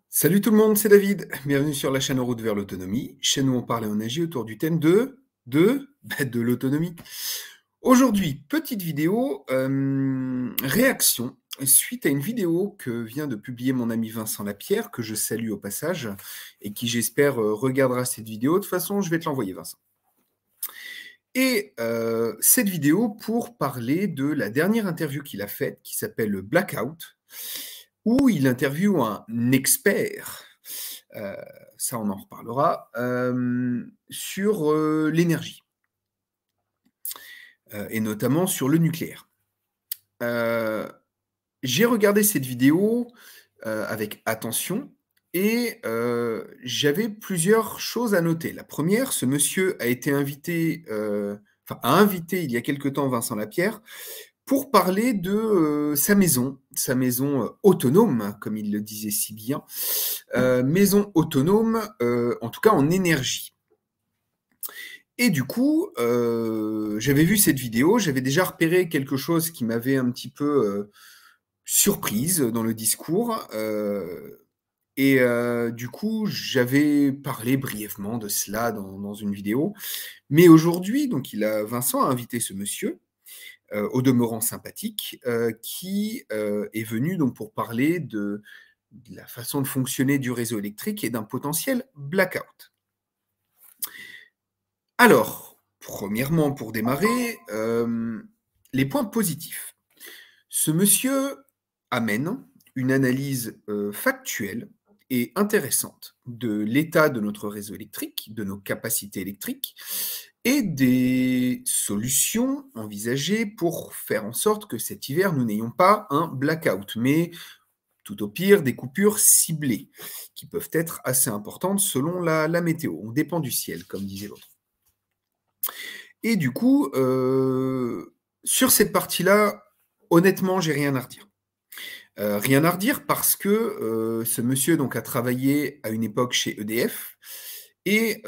Salut tout le monde, c'est David. Bienvenue sur la chaîne En route vers l'autonomie, chaîne où on parle et on agit autour du thème de l'autonomie. Aujourd'hui, petite vidéo, réaction suite à une vidéo que vient de publier mon ami Vincent Lapierre, que je salue au passage, et qui j'espère regardera cette vidéo. De toute façon, je vais te l'envoyer, Vincent. Et cette vidéo pour parler de la dernière interview qu'il a faite, qui s'appelle Blackout, où il interviewe un expert, ça on en reparlera, sur l'énergie, et notamment sur le nucléaire. J'ai regardé cette vidéo avec attention et j'avais plusieurs choses à noter. La première, ce monsieur a été invité, a invité il y a quelque temps Vincent Lapierre pour parler de sa maison autonome, comme il le disait si bien, maison autonome, en tout cas en énergie. Et du coup, j'avais vu cette vidéo, j'avais déjà repéré quelque chose qui m'avait un petit peu surprise dans le discours, et du coup, j'avais parlé brièvement de cela dans une vidéo. Mais aujourd'hui, donc Vincent a invité ce monsieur, au demeurant sympathique, qui est venu donc pour parler de la façon de fonctionner du réseau électrique et d'un potentiel blackout. Alors, premièrement, pour démarrer, les points positifs. Ce monsieur amène une analyse factuelle et intéressante de l'état de notre réseau électrique, de nos capacités électriques, et des solutions envisagées pour faire en sorte que cet hiver, nous n'ayons pas un blackout, mais tout au pire, des coupures ciblées, qui peuvent être assez importantes selon la météo. On dépend du ciel, comme disait l'autre. Et du coup, sur cette partie-là, honnêtement, j'ai rien à redire. Rien à redire parce que ce monsieur donc, a travaillé à une époque chez EDF et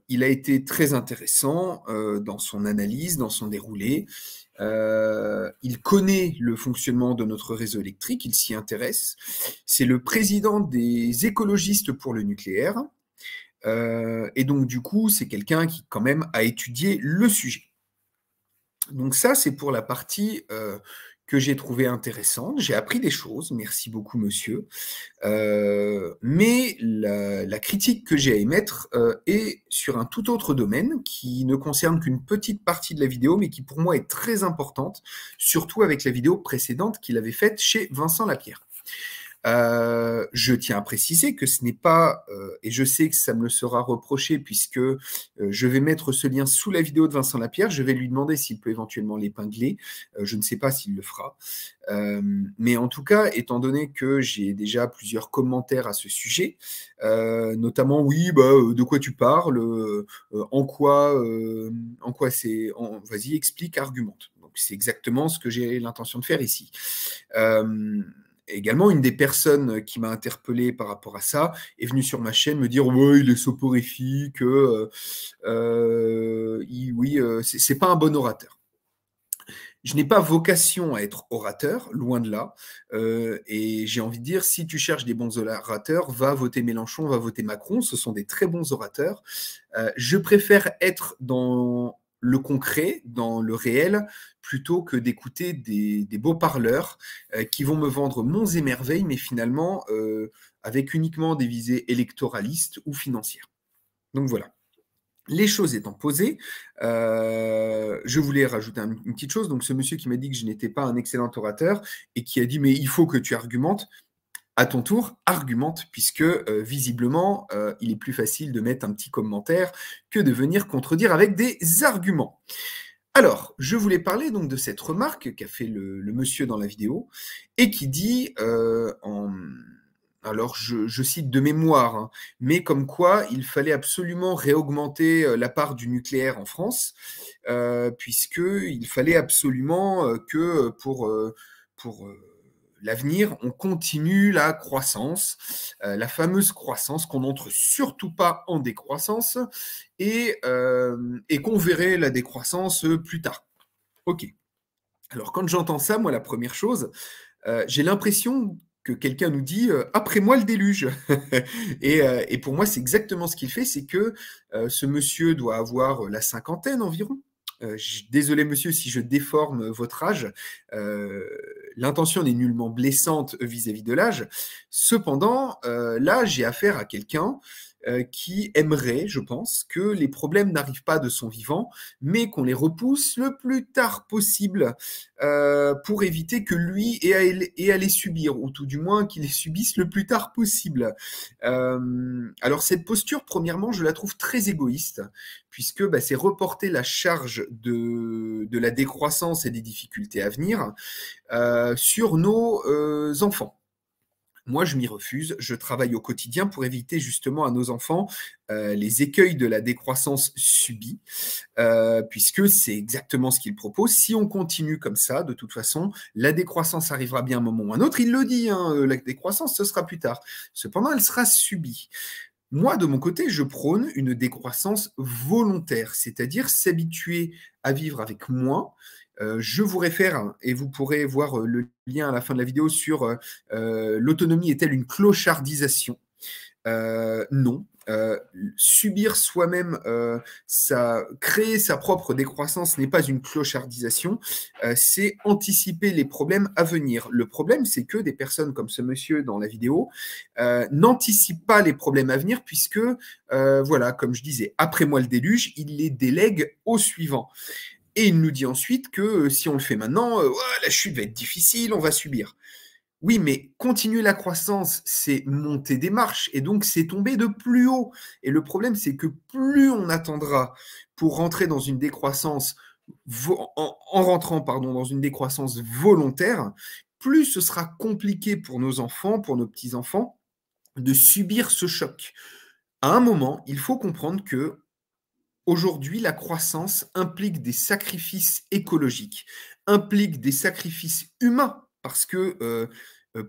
il a été très intéressant dans son analyse, dans son déroulé. Il connaît le fonctionnement de notre réseau électrique, il s'y intéresse. C'est le président des écologistes pour le nucléaire. Et donc, du coup, c'est quelqu'un qui, quand même, a étudié le sujet. Donc ça, c'est pour la partie que j'ai trouvée intéressante. J'ai appris des choses, merci beaucoup, monsieur. Mais la critique que j'ai à émettre est sur un tout autre domaine qui ne concerne qu'une petite partie de la vidéo, mais qui pour moi est très importante, surtout avec la vidéo précédente qu'il avait faite chez Vincent Lapierre. Je tiens à préciser que ce n'est pas, et je sais que ça me le sera reproché puisque je vais mettre ce lien sous la vidéo de Vincent Lapierre, je vais lui demander s'il peut éventuellement l'épingler, je ne sais pas s'il le fera. Mais en tout cas, étant donné que j'ai déjà plusieurs commentaires à ce sujet, notamment, oui, de quoi tu parles, en quoi c'est... Vas-y, explique, argumente. Donc c'est exactement ce que j'ai l'intention de faire ici. Également, une des personnes qui m'a interpellé par rapport à ça est venue sur ma chaîne me dire ouais, il est soporifique, c'est pas un bon orateur. Je n'ai pas vocation à être orateur, loin de là, et j'ai envie de dire, si tu cherches des bons orateurs, va voter Mélenchon, va voter Macron, ce sont des très bons orateurs. Je préfère être dans le concret, dans le réel, plutôt que d'écouter des beaux parleurs qui vont me vendre monts et merveilles, mais finalement avec uniquement des visées électoralistes ou financières. Donc voilà. Les choses étant posées, je voulais rajouter une petite chose. Donc ce monsieur qui m'a dit que je n'étais pas un excellent orateur et qui a dit mais il faut que tu argumentes, à ton tour, argumente, puisque visiblement, il est plus facile de mettre un petit commentaire que de venir contredire avec des arguments. Alors, je voulais parler donc de cette remarque qu'a fait le monsieur dans la vidéo, et qui dit, alors je cite de mémoire, hein, mais comme quoi il fallait absolument réaugmenter la part du nucléaire en France, puisqu'il fallait absolument que pour l'avenir, on continue la croissance, la fameuse croissance qu'on n'entre surtout pas en décroissance et qu'on verrait la décroissance plus tard. Ok. Alors quand j'entends ça, moi la première chose, j'ai l'impression que quelqu'un nous dit, «Après moi le déluge». Et pour moi, c'est exactement ce qu'il fait, c'est que, ce monsieur doit avoir, la cinquantaine environ. J Désolé monsieur si je déforme, votre âge, heu, l'intention n'est nullement blessante vis-à-vis de l'âge. Cependant, là, j'ai affaire à quelqu'un, qui aimerait, je pense, que les problèmes n'arrivent pas de son vivant, mais qu'on les repousse le plus tard possible, pour éviter que lui ait à les subir, ou tout du moins qu'il les subisse le plus tard possible. Alors cette posture, premièrement, je la trouve très égoïste, puisque, bah, c'est reporter la charge de la décroissance et des difficultés à venir, sur nos, enfants. Moi, je m'y refuse. Je travaille au quotidien pour éviter justement à nos enfants, les écueils de la décroissance subie, puisque c'est exactement ce qu'il propose. Si on continue comme ça, de toute façon, la décroissance arrivera bien un moment ou un autre. Il le dit, hein, la décroissance, ce sera plus tard. Cependant, elle sera subie. Moi, de mon côté, je prône une décroissance volontaire, c'est-à-dire s'habituer à vivre avec moins. Je vous réfère et vous pourrez voir, le lien à la fin de la vidéo sur, l'autonomie est-elle une clochardisation? Non. Subir soi-même, créer sa propre décroissance n'est pas une clochardisation, c'est anticiper les problèmes à venir. Le problème, c'est que des personnes comme ce monsieur dans la vidéo, n'anticipent pas les problèmes à venir puisque, voilà, comme je disais, après moi le déluge, il les délègue au suivant. Et il nous dit ensuite que, si on le fait maintenant, «Ouais, la chute va être difficile, on va subir». Oui, mais continuer la croissance, c'est monter des marches et donc c'est tomber de plus haut. Et le problème, c'est que plus on attendra pour rentrer dans une décroissance en rentrant, pardon, dans une décroissance volontaire, plus ce sera compliqué pour nos enfants, pour nos petits-enfants, de subir ce choc. À un moment, il faut comprendre que aujourd'hui, la croissance implique des sacrifices écologiques, implique des sacrifices humains parce que,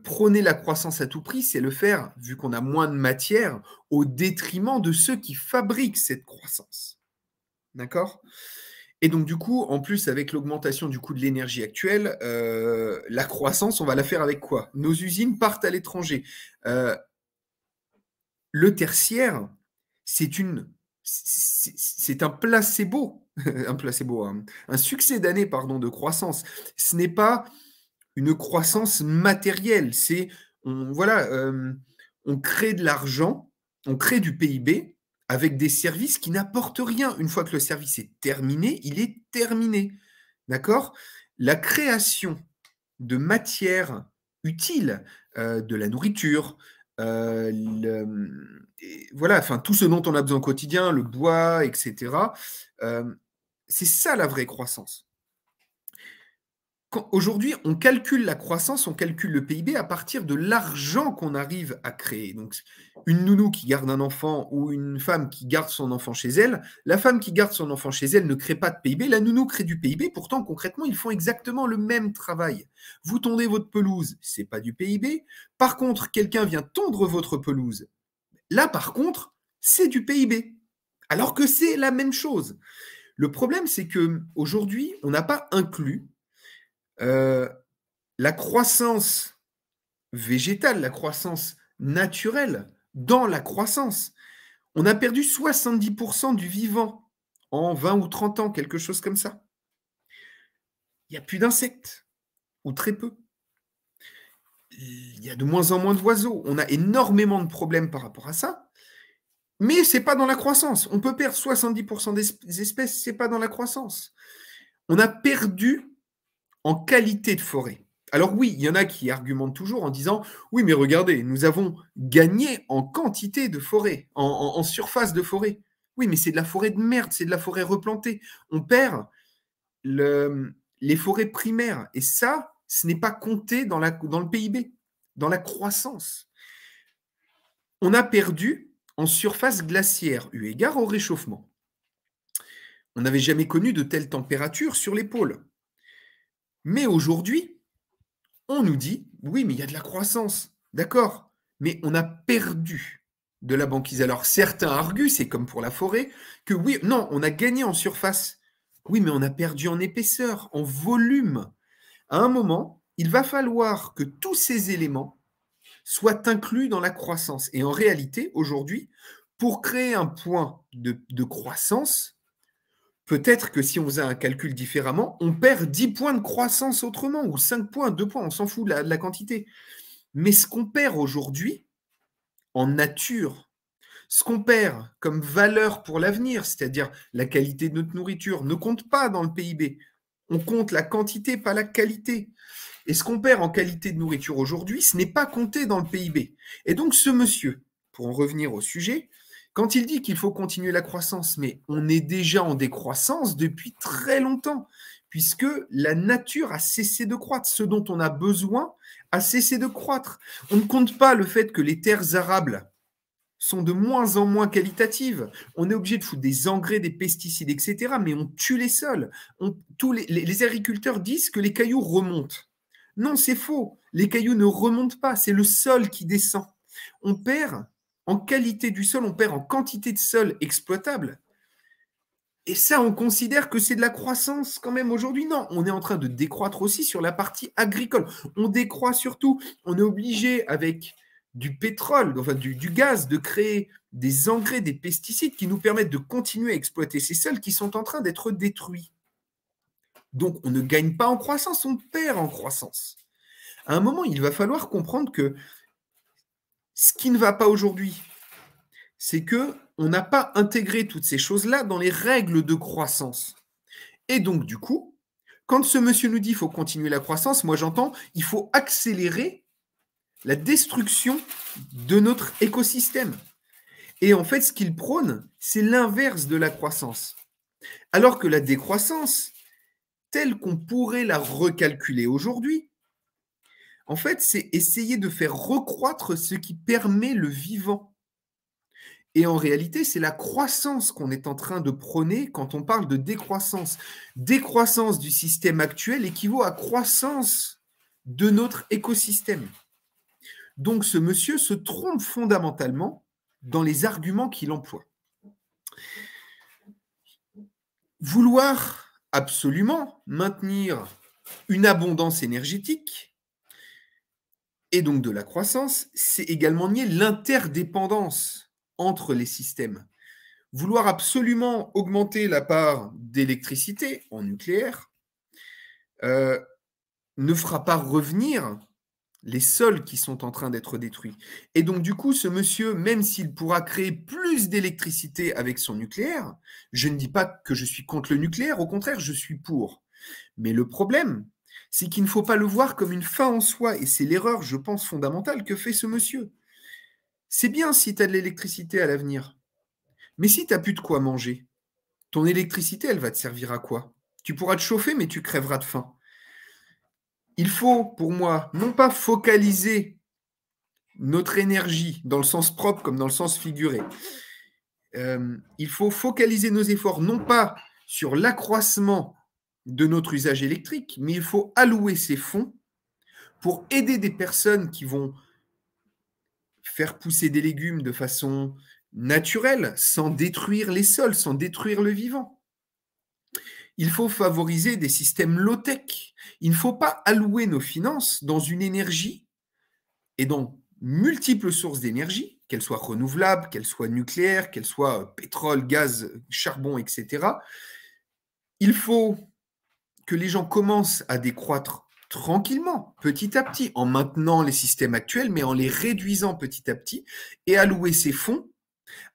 prôner la croissance à tout prix, c'est le faire, vu qu'on a moins de matière, au détriment de ceux qui fabriquent cette croissance. D'accord? Et donc du coup, en plus avec l'augmentation du coût de l'énergie actuelle, la croissance, on va la faire avec quoi? Nos usines partent à l'étranger. Heu, le tertiaire, c'est une c'est un placebo, un placebo, un succès d'année, pardon, de croissance. Ce n'est pas une croissance matérielle, c'est voilà, on crée de l'argent, on crée du PIB avec des services qui n'apportent rien. Une fois que le service est terminé, il est terminé. D'accord? La création de matières utiles, de la nourriture, et voilà, enfin tout ce dont on a besoin au quotidien, le bois et cetera, c'est ça la vraie croissance. Aujourd'hui, on calcule la croissance, on calcule le PIB à partir de l'argent qu'on arrive à créer. Donc, une nounou qui garde un enfant ou une femme qui garde son enfant chez elle, la femme qui garde son enfant chez elle ne crée pas de PIB, la nounou crée du PIB. Pourtant, concrètement, ils font exactement le même travail. Vous tondez votre pelouse, c'est pas du PIB. Par contre, quelqu'un vient tondre votre pelouse. Là, par contre, c'est du PIB. Alors que c'est la même chose. Le problème, c'est que aujourd'hui, on n'a pas inclus Heu, la croissance végétale, la croissance naturelle dans la croissance. On a perdu 70 du vivant en 20 ou 30 ans, quelque chose comme ça. Il y a plus d'insectes ou très peu. Il y a de moins en moins d'oiseaux. On a énormément de problèmes par rapport à ça, mais c'est pas dans la croissance. On peut perdre 70 des espèces, c'est pas dans la croissance. On a perdu en qualité de forêt. Alors oui, il y en a qui argumentent toujours en disant: «Oui, mais regardez, nous avons gagné en quantité de forêt, en surface de forêt». Oui, mais c'est de la forêt de merde, c'est de la forêt replantée. On perd les forêts primaires et ça, ce n'est pas compté dans le PIB, dans la croissance. On a perdu en surface glaciaire, eu égard au réchauffement. On n'avait jamais connu de telles températures sur les pôles. Mais aujourd'hui, on nous dit: «Oui, mais il y a de la croissance». D'accord, mais on a perdu de la banquise. Alors certains arguent, c'est comme pour la forêt, que oui, non, on a gagné en surface. Oui, mais on a perdu en épaisseur, en volume. À un moment, il va falloir que tous ces éléments soit inclus dans la croissance. Et en réalité, aujourd'hui, pour créer un point de croissance, peut-être que si on faisait un calcul différemment, on perd 10 points de croissance autrement, ou 5 points, 2 points, on s'en fout de la quantité. Mais ce qu'on perd aujourd'hui en nature, ce qu'on perd comme valeur pour l'avenir, c'est-à-dire la qualité de notre nourriture, ne compte pas dans le PIB. On compte la quantité, pas la qualité. Et ce qu'on perd en qualité de nourriture aujourd'hui, ce n'est pas compté dans le PIB. Et donc ce monsieur, pour en revenir au sujet, quand il dit qu'il faut continuer la croissance, mais on est déjà en décroissance depuis très longtemps, puisque la nature a cessé de croître. Ce dont on a besoin a cessé de croître. On ne compte pas le fait que les terres arables sont de moins en moins qualitatives. On est obligé de foutre des engrais, des pesticides, etc. Mais on tue les sols. Tous les agriculteurs disent que les cailloux remontent. Non, c'est faux. Les cailloux ne remontent pas. C'est le sol qui descend. On perd en qualité du sol, on perd en quantité de sol exploitable. Et ça, on considère que c'est de la croissance quand même aujourd'hui. Non, on est en train de décroître aussi sur la partie agricole. On décroît surtout. On est obligé, avec du pétrole, enfin du gaz, de créer des engrais, des pesticides qui nous permettent de continuer à exploiter ces sols qui sont en train d'être détruits. Donc, on ne gagne pas en croissance, on perd en croissance. À un moment, il va falloir comprendre que ce qui ne va pas aujourd'hui, c'est qu'on n'a pas intégré toutes ces choses-là dans les règles de croissance. Et donc, du coup, quand ce monsieur nous dit qu'il faut continuer la croissance, moi j'entends il faut accélérer la destruction de notre écosystème. Et en fait, ce qu'il prône, c'est l'inverse de la croissance. Alors que la décroissance, telle qu'on pourrait la recalculer aujourd'hui, en fait, c'est essayer de faire recroître ce qui permet le vivant. Et en réalité, c'est la croissance qu'on est en train de prôner quand on parle de décroissance. Décroissance du système actuel équivaut à croissance de notre écosystème. Donc ce monsieur se trompe fondamentalement dans les arguments qu'il emploie. Vouloir absolument maintenir une abondance énergétique et donc de la croissance, c'est également nier l'interdépendance entre les systèmes. Vouloir absolument augmenter la part d'électricité en nucléaire ne fera pas revenir les sols qui sont en train d'être détruits. Et donc, du coup, ce monsieur, même s'il pourra créer plus d'électricité avec son nucléaire, je ne dis pas que je suis contre le nucléaire, au contraire, je suis pour. Mais le problème, c'est qu'il ne faut pas le voir comme une fin en soi, et c'est l'erreur, je pense, fondamentale que fait ce monsieur. C'est bien si tu as de l'électricité à l'avenir, mais si tu n'as plus de quoi manger, ton électricité, elle va te servir à quoi? Tu pourras te chauffer, mais tu crèveras de faim. Il faut, pour moi, non pas focaliser notre énergie dans le sens propre comme dans le sens figuré. Il faut focaliser nos efforts non pas sur l'accroissement de notre usage électrique, mais il faut allouer ces fonds pour aider des personnes qui vont faire pousser des légumes de façon naturelle, sans détruire les sols, sans détruire le vivant. Il faut favoriser des systèmes low-tech. Il ne faut pas allouer nos finances dans une énergie et dans multiples sources d'énergie, qu'elles soient renouvelables, qu'elles soient nucléaires, qu'elles soient pétrole, gaz, charbon, etc. Il faut que les gens commencent à décroître tranquillement, petit à petit, en maintenant les systèmes actuels, mais en les réduisant petit à petit, et allouer ces fonds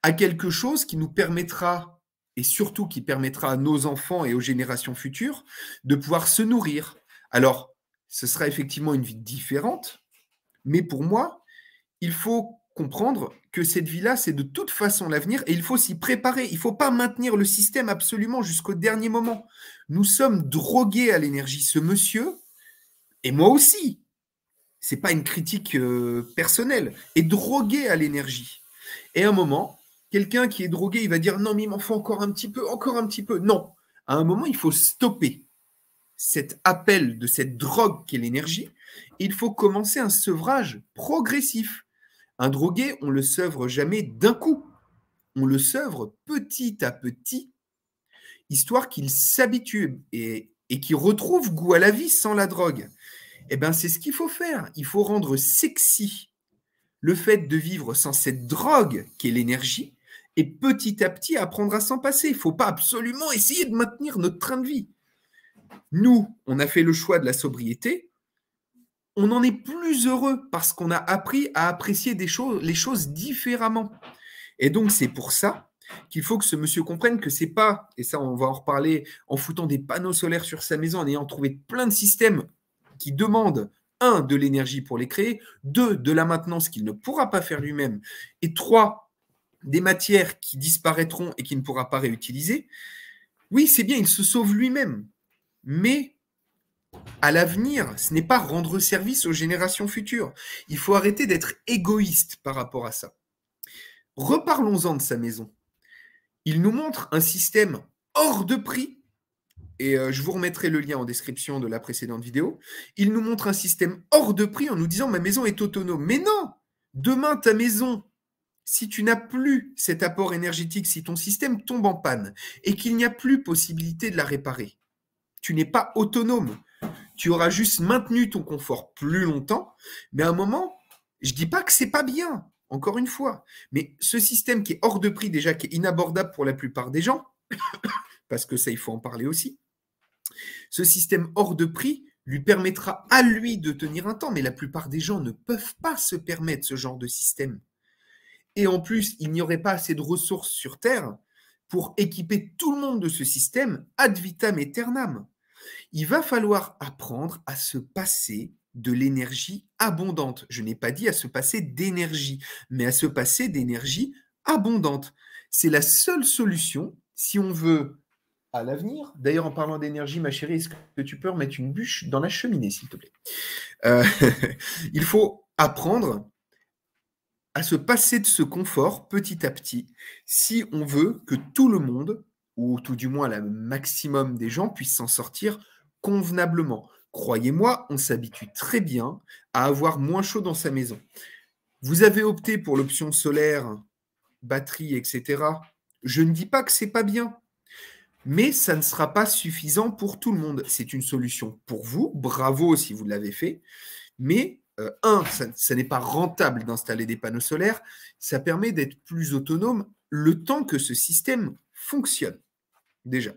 à quelque chose qui nous permettra, et surtout qui permettra à nos enfants et aux générations futures, de pouvoir se nourrir. Alors, ce sera effectivement une vie différente, mais pour moi, il faut comprendre que cette vie-là, c'est de toute façon l'avenir et il faut s'y préparer. Il ne faut pas maintenir le système absolument jusqu'au dernier moment. Nous sommes drogués à l'énergie. Ce monsieur, et moi aussi, ce n'est pas une critique personnelle, est drogué à l'énergie. Et à un moment, quelqu'un qui est drogué, il va dire « Non, mais il m'en faut encore un petit peu, encore un petit peu. » Non, à un moment, il faut stopper cet appel de cette drogue qu'est l'énergie. Il faut commencer un sevrage progressif. Un drogué, on ne le sevre jamais d'un coup. On le sevre petit à petit, histoire qu'il s'habitue et qu'il retrouve goût à la vie sans la drogue. Eh bien, c'est ce qu'il faut faire. Il faut rendre sexy le fait de vivre sans cette drogue qui est l'énergie, et petit à petit apprendre à s'en passer. Il ne faut pas absolument essayer de maintenir notre train de vie. Nous, on a fait le choix de la sobriété, on en est plus heureux parce qu'on a appris à apprécier les choses différemment. Et donc, c'est pour ça qu'il faut que ce monsieur comprenne que c'est pas, et ça on va en reparler, en foutant des panneaux solaires sur sa maison, en ayant trouvé plein de systèmes qui demandent, un, de l'énergie pour les créer, deux, de la maintenance qu'il ne pourra pas faire lui-même, et trois, des matières qui disparaîtront et qu'il ne pourra pas réutiliser. Oui, c'est bien, il se sauve lui-même, mais à l'avenir, ce n'est pas rendre service aux générations futures. Il faut arrêter d'être égoïste par rapport à ça. Reparlons-en de sa maison. Il nous montre un système hors de prix, et je vous remettrai le lien en description de la précédente vidéo. Il nous montre un système hors de prix en nous disant « ma maison est autonome ». Mais non! Demain, ta maison, si tu n'as plus cet apport énergétique, si ton système tombe en panne et qu'il n'y a plus possibilité de la réparer, tu n'es pas autonome. Tu auras juste maintenu ton confort plus longtemps, mais à un moment, je ne dis pas que c'est pas bien, encore une fois, mais ce système qui est hors de prix déjà, qui est inabordable pour la plupart des gens, parce que ça, il faut en parler aussi, ce système hors de prix lui permettra à lui de tenir un temps, mais la plupart des gens ne peuvent pas se permettre ce genre de système. Et en plus, il n'y aurait pas assez de ressources sur Terre pour équiper tout le monde de ce système ad vitam aeternam. Il va falloir apprendre à se passer de l'énergie abondante. Je n'ai pas dit à se passer d'énergie, mais à se passer d'énergie abondante. C'est la seule solution si on veut à l'avenir. D'ailleurs, en parlant d'énergie, ma chérie, est-ce que tu peux remettre une bûche dans la cheminée, s'il te plaît? Il faut apprendre à se passer de ce confort petit à petit si on veut que tout le monde, ou tout du moins le maximum des gens, puissent s'en sortir convenablement. Croyez-moi, on s'habitue très bien à avoir moins chaud dans sa maison. Vous avez opté pour l'option solaire, batterie, etc. Je ne dis pas que c'est pas bien, mais ça ne sera pas suffisant pour tout le monde. C'est une solution pour vous, bravo si vous l'avez fait, mais ça n'est pas rentable d'installer des panneaux solaires, ça permet d'être plus autonome le temps que ce système fonctionne, déjà.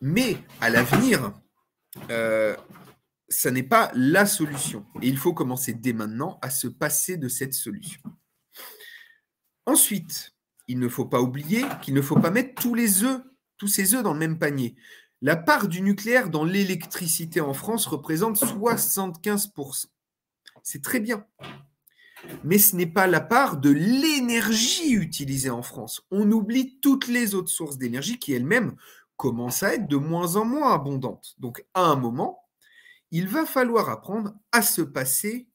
Mais à l'avenir, ça n'est pas la solution. Et il faut commencer dès maintenant à se passer de cette solution. Ensuite, il ne faut pas oublier qu'il ne faut pas mettre tous ces œufs dans le même panier. La part du nucléaire dans l'électricité en France représente 75%. C'est très bien. Mais ce n'est pas la part de l'énergie utilisée en France. On oublie toutes les autres sources d'énergie qui elles-mêmes commencent à être de moins en moins abondantes. Donc, à un moment, il va falloir apprendre à se passer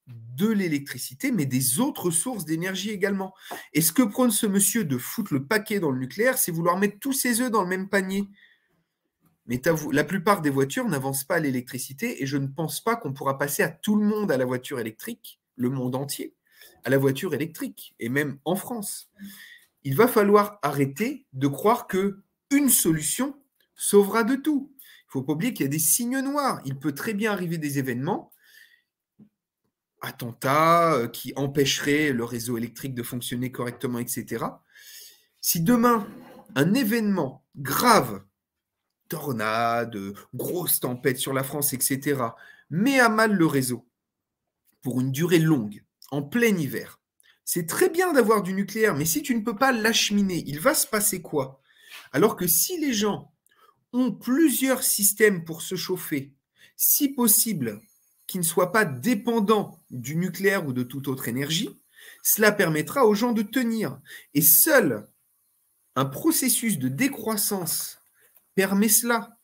de l'électricité, mais des autres sources d'énergie également. Et ce que prône ce monsieur de foutre le paquet dans le nucléaire, c'est vouloir mettre tous ses œufs dans le même panier. Mais la plupart des voitures n'avancent pas à l'électricité et je ne pense pas qu'on pourra passer à tout le monde à la voiture électrique, le monde entier, à la voiture électrique, et même en France. Il va falloir arrêter de croire qu'une solution sauvera de tout. Il ne faut pas oublier qu'il y a des signes noirs. Il peut très bien arriver des événements, attentats qui empêcheraient le réseau électrique de fonctionner correctement, etc. Si demain, un événement grave, tornade, grosse tempête sur la France, etc., met à mal le réseau pour une durée longue, en plein hiver. C'est très bien d'avoir du nucléaire, mais si tu ne peux pas l'acheminer, il va se passer quoi? Alors que si les gens ont plusieurs systèmes pour se chauffer, si possible, qui ne soient pas dépendants du nucléaire ou de toute autre énergie, cela permettra aux gens de tenir. Et seul un processus de décroissance permet cela.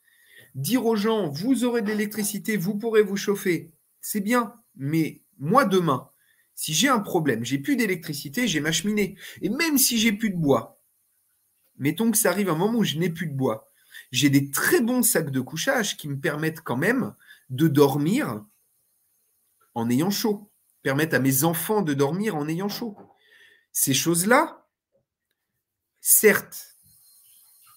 Dire aux gens, vous aurez de l'électricité, vous pourrez vous chauffer, c'est bien, mais moi demain, si j'ai un problème, j'ai plus d'électricité, j'ai ma cheminée, et même si j'ai plus de bois, mettons que ça arrive un moment où je n'ai plus de bois, j'ai des très bons sacs de couchage qui me permettent quand même de dormir en ayant chaud, permettent à mes enfants de dormir en ayant chaud. Ces choses-là, certes,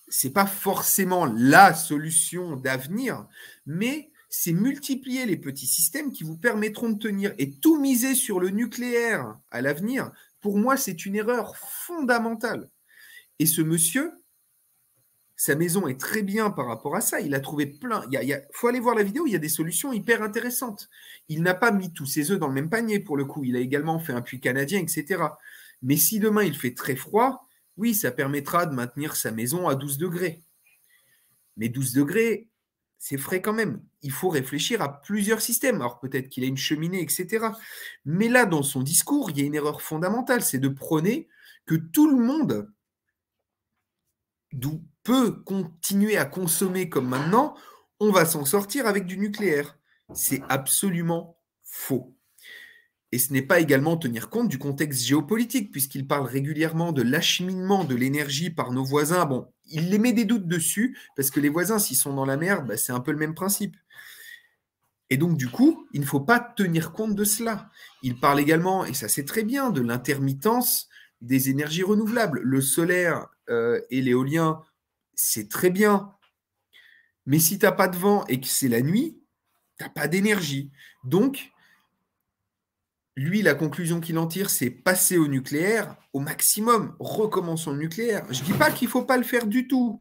ce n'est pas forcément la solution d'avenir, mais c'est multiplier les petits systèmes qui vous permettront de tenir. Et tout miser sur le nucléaire à l'avenir, pour moi, c'est une erreur fondamentale. Et ce monsieur, sa maison est très bien par rapport à ça. Il a trouvé plein. Faut aller voir la vidéo, il y a des solutions hyper intéressantes. Il n'a pas mis tous ses œufs dans le même panier pour le coup. Il a également fait un puits canadien, etc. Mais si demain il fait très froid, oui, ça permettra de maintenir sa maison à 12 degrés. Mais 12 degrés, c'est frais quand même. Il faut réfléchir à plusieurs systèmes. Alors peut-être qu'il a une cheminée, etc. Mais là, dans son discours, il y a une erreur fondamentale, c'est de prôner que tout le monde peut continuer à consommer comme maintenant, on va s'en sortir avec du nucléaire. C'est absolument faux. Et ce n'est pas également tenir compte du contexte géopolitique, puisqu'il parle régulièrement de l'acheminement de l'énergie par nos voisins. Bon, il les met des doutes dessus, parce que les voisins, s'ils sont dans la merde, bah, c'est un peu le même principe. Et donc, du coup, il ne faut pas tenir compte de cela. Il parle également, et ça c'est très bien, de l'intermittence des énergies renouvelables. Le solaire et l'éolien, c'est très bien. Mais si tu n'as pas de vent et que c'est la nuit, tu n'as pas d'énergie. Donc, lui, la conclusion qu'il en tire, c'est passer au nucléaire au maximum. Recommençons le nucléaire. Je ne dis pas qu'il ne faut pas le faire du tout.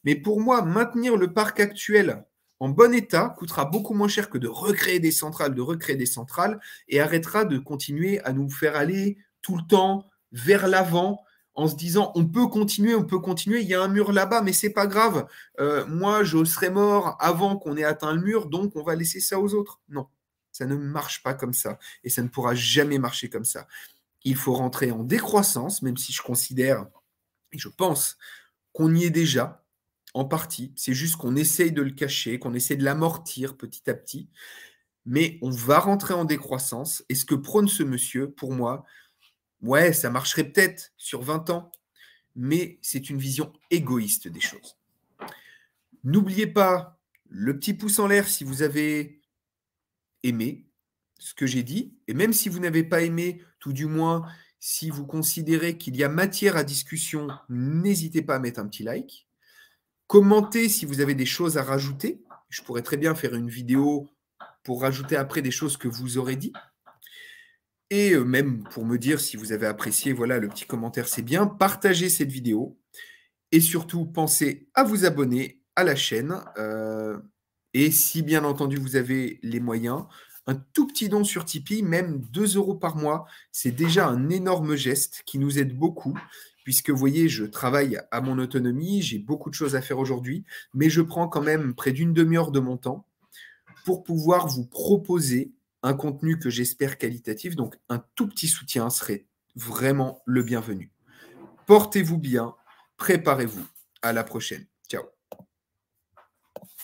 Mais pour moi, maintenir le parc actuel en bon état coûtera beaucoup moins cher que de recréer des centrales, et arrêtera de continuer à nous faire aller tout le temps vers l'avant en se disant on peut continuer, il y a un mur là-bas, mais c'est pas grave. Moi, je serai mort avant qu'on ait atteint le mur, donc on va laisser ça aux autres. Non, ça ne marche pas comme ça, et ça ne pourra jamais marcher comme ça. Il faut rentrer en décroissance, même si je considère, et je pense qu'on y est déjà, en partie. C'est juste qu'on essaye de le cacher, qu'on essaie de l'amortir petit à petit. Mais on va rentrer en décroissance. Et ce que prône ce monsieur, pour moi, ouais, ça marcherait peut-être sur 20 ans, mais c'est une vision égoïste des choses. N'oubliez pas le petit pouce en l'air si vous avez aimé ce que j'ai dit. Et même si vous n'avez pas aimé, tout du moins, si vous considérez qu'il y a matière à discussion, n'hésitez pas à mettre un petit like. Commentez si vous avez des choses à rajouter. Je pourrais très bien faire une vidéo pour rajouter après des choses que vous aurez dit. Et même pour me dire si vous avez apprécié, voilà, le petit commentaire, c'est bien. Partagez cette vidéo. Et surtout, pensez à vous abonner à la chaîne. Et si, bien entendu, vous avez les moyens, un tout petit don sur Tipeee, même 2 € par mois, c'est déjà un énorme geste qui nous aide beaucoup, puisque vous voyez, je travaille à mon autonomie, j'ai beaucoup de choses à faire aujourd'hui, mais je prends quand même près d'une demi-heure de mon temps pour pouvoir vous proposer un contenu que j'espère qualitatif. Donc, un tout petit soutien serait vraiment le bienvenu. Portez-vous bien, préparez-vous. À la prochaine. Ciao.